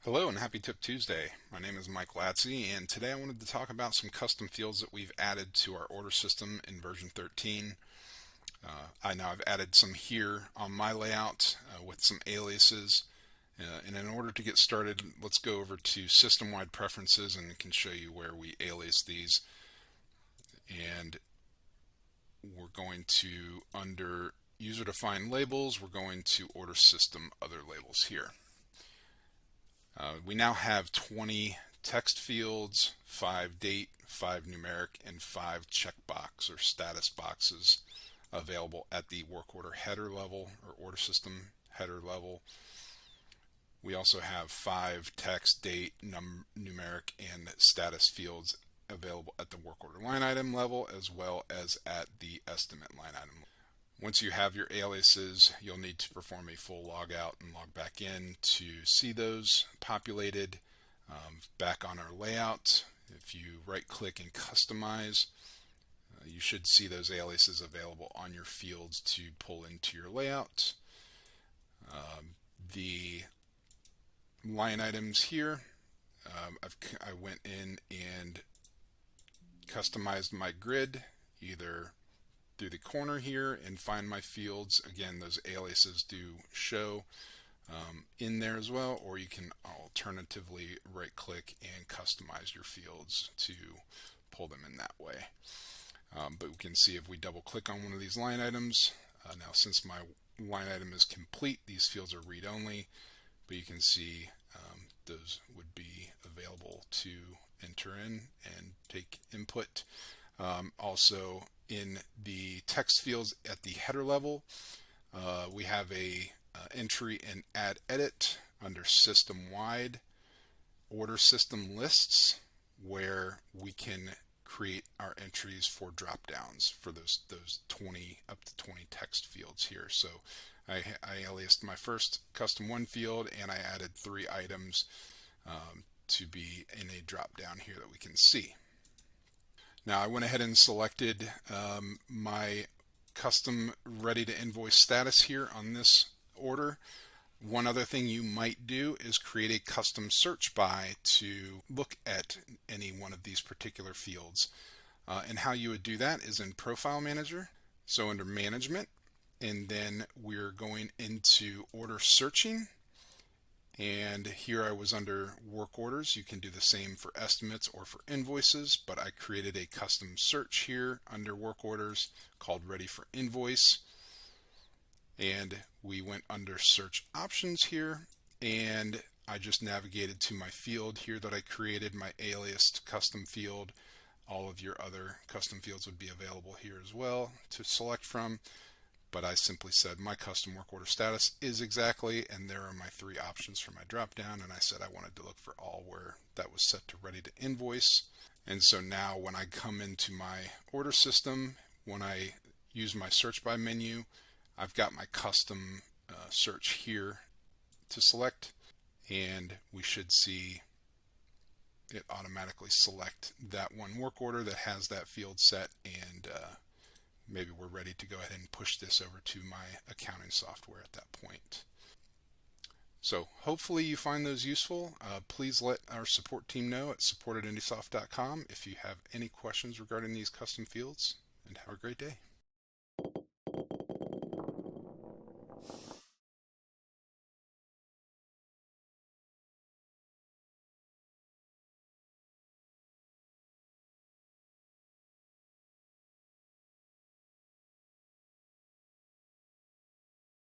Hello and happy Tip Tuesday. My name is Mike Latzy, and today I wanted to talk about some custom fields that we've added to our order system in version 13. I've added some here on my layout with some aliases. And in order to get started, let's go over to system-wide preferences and I can show you where we alias these. And we're going to, under user-defined labels, we're going to order system other labels here. We now have 20 text fields, 5 date, 5 numeric, and 5 checkbox or status boxes available at the work order header level or order system header level. We also have 5 text, date, numeric, and status fields available at the work order line item level as well as at the estimate line item level. Once you have your aliases, you'll need to perform a full log out and log back in to see those populated. Back on our layout, if you right click and customize, you should see those aliases available on your fields to pull into your layout. The line items here, I went in and customized my grid either through the corner here and find my fields. Again, those aliases do show in there as well, or you can alternatively right click and customize your fields to pull them in that way. But we can see if we double click on one of these line items, now since my line item is complete, these fields are read only, but you can see those would be available to enter in and take input. Also in the text fields at the header level, we have a entry in add edit under system wide order system lists where we can create our entries for drop downs for those 20 up to 20 text fields here. So I aliased my first custom one field and I added 3 items to be in a drop down here that we can see. Now I went ahead and selected my custom ready to invoice status here on this order. One other thing you might do is create a custom search by to look at any one of these particular fields. And how you would do that is in Profile Manager. So under Management, and then we're going into Order Searching. And here I was under work orders. You can do the same for estimates or for invoices, but I created a custom search here under work orders called Ready for Invoice. And we went under search options here and I just navigated to my field here that I created, my aliased custom field. All of your other custom fields would be available here as well to select from. But I simply said my custom work order status is exactly, and there are my 3 options for my drop down, and I said I wanted to look for all where that was set to ready to invoice. And so now when I come into my order system, when I use my search by menu, I've got my custom search here to select, and we should see it automatically select that one work order that has that field set, and maybe we're ready to go ahead and push this over to my accounting software at that point. So hopefully you find those useful. Please let our support team know at support@indysoft.com if you have any questions regarding these custom fields, and have a great day.